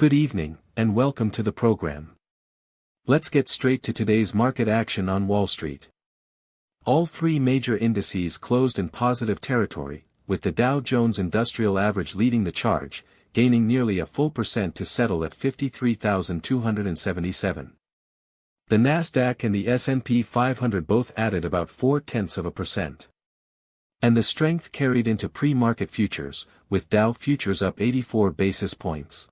Good evening, and welcome to the program. Let's get straight to today's market action on Wall Street. All three major indices closed in positive territory, with the Dow Jones Industrial Average leading the charge, gaining nearly a full percent to settle at 53,277. The Nasdaq and the S&P 500 both added about 0.4%. And the strength carried into pre-market futures, with Dow futures up 84 basis points.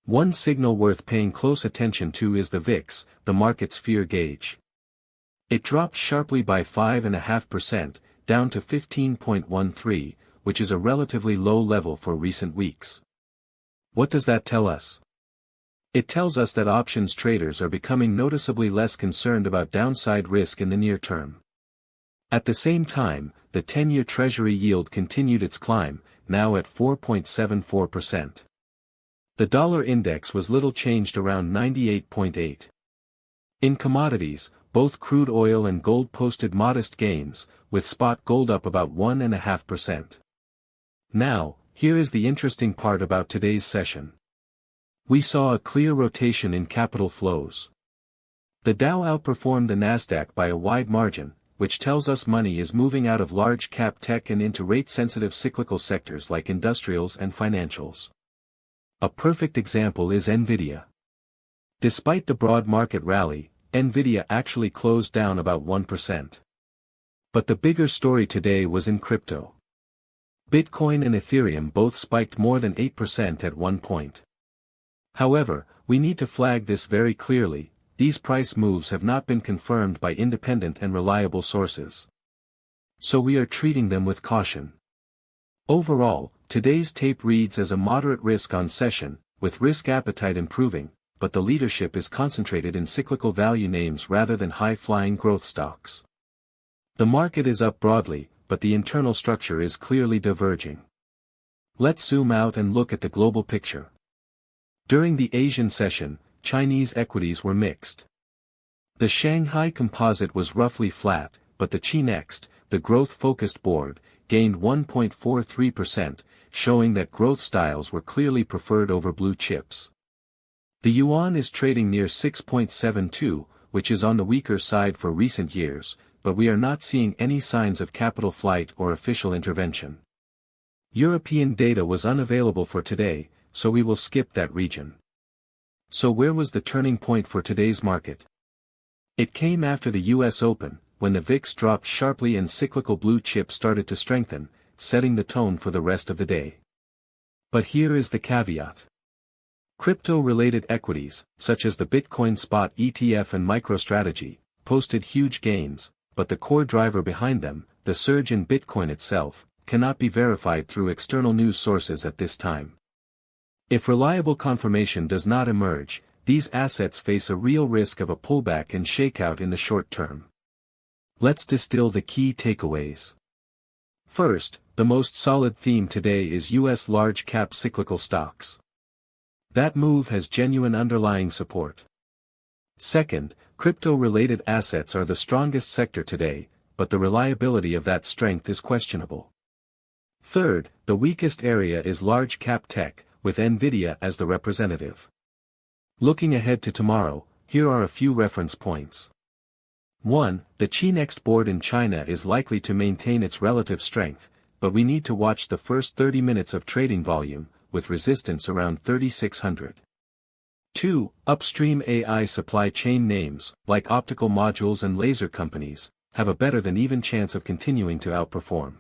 One signal worth paying close attention to is the VIX, the market's fear gauge. It dropped sharply by 5.5%, down to 15.13, which is a relatively low level for recent weeks. What does that tell us? It tells us that options traders are becoming noticeably less concerned about downside risk in the near term. At the same time, the 10-year Treasury yield continued its climb, now at 4.74%. The dollar index was little changed around 98.8. In commodities, both crude oil and gold posted modest gains, with spot gold up about 1.5%. Now, here is the interesting part about today's session. We saw a clear rotation in capital flows. The Dow outperformed the Nasdaq by a wide margin, which tells us money is moving out of large-cap tech and into rate-sensitive cyclical sectors like industrials and financials. A perfect example is Nvidia. Despite the broad market rally, Nvidia actually closed down about 1%. But the bigger story today was in crypto. Bitcoin and Ethereum both spiked more than 8% at one point. However, we need to flag this very clearly: these price moves have not been confirmed by independent and reliable sources. So we are treating them with caution. Overall, today's tape reads as a moderate risk-on session, with risk appetite improving, but the leadership is concentrated in cyclical value names rather than high-flying growth stocks. The market is up broadly, but the internal structure is clearly diverging. Let's zoom out and look at the global picture. During the Asian session, Chinese equities were mixed. The Shanghai Composite was roughly flat, but the Chi-Next, the growth-focused board, gained 1.43%, showing that growth styles were clearly preferred over blue chips. The yuan is trading near 6.72, which is on the weaker side for recent years, but we are not seeing any signs of capital flight or official intervention. European data was unavailable for today, so we will skip that region. So where was the turning point for today's market? It came after the US Open, when the VIX dropped sharply and cyclical blue chips started to strengthen, setting the tone for the rest of the day. But here is the caveat. Crypto-related equities, such as the Bitcoin spot ETF and MicroStrategy, posted huge gains, but the core driver behind them, the surge in Bitcoin itself, cannot be verified through external news sources at this time. If reliable confirmation does not emerge, these assets face a real risk of a pullback and shakeout in the short term. Let's distill the key takeaways. First, the most solid theme today is US large-cap cyclical stocks. That move has genuine underlying support. Second, crypto-related assets are the strongest sector today, but the reliability of that strength is questionable. Third, the weakest area is large-cap tech, with Nvidia as the representative. Looking ahead to tomorrow, here are a few reference points. 1. The Chi-Next board in China is likely to maintain its relative strength, but we need to watch the first 30 minutes of trading volume, with resistance around 3,600. 2. Upstream AI supply chain names, like optical modules and laser companies, have a better than even chance of continuing to outperform.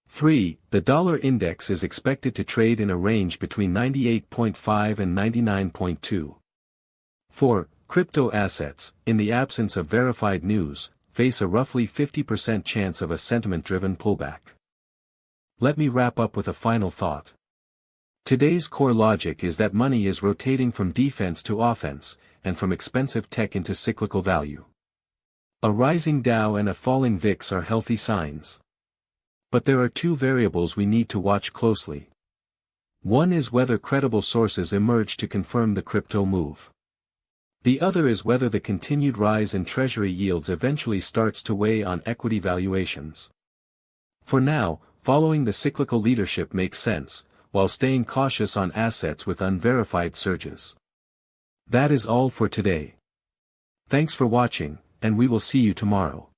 3. The dollar index is expected to trade in a range between 98.5 and 99.2. 4. Crypto assets, in the absence of verified news, face a roughly 50% chance of a sentiment-driven pullback. Let me wrap up with a final thought. Today's core logic is that money is rotating from defense to offense, and from expensive tech into cyclical value. A rising Dow and a falling VIX are healthy signs. But there are two variables we need to watch closely. One is whether credible sources emerge to confirm the crypto move. The other is whether the continued rise in Treasury yields eventually starts to weigh on equity valuations. For now, following the cyclical leadership makes sense, while staying cautious on assets with unverified surges. That is all for today. Thanks for watching, and we will see you tomorrow.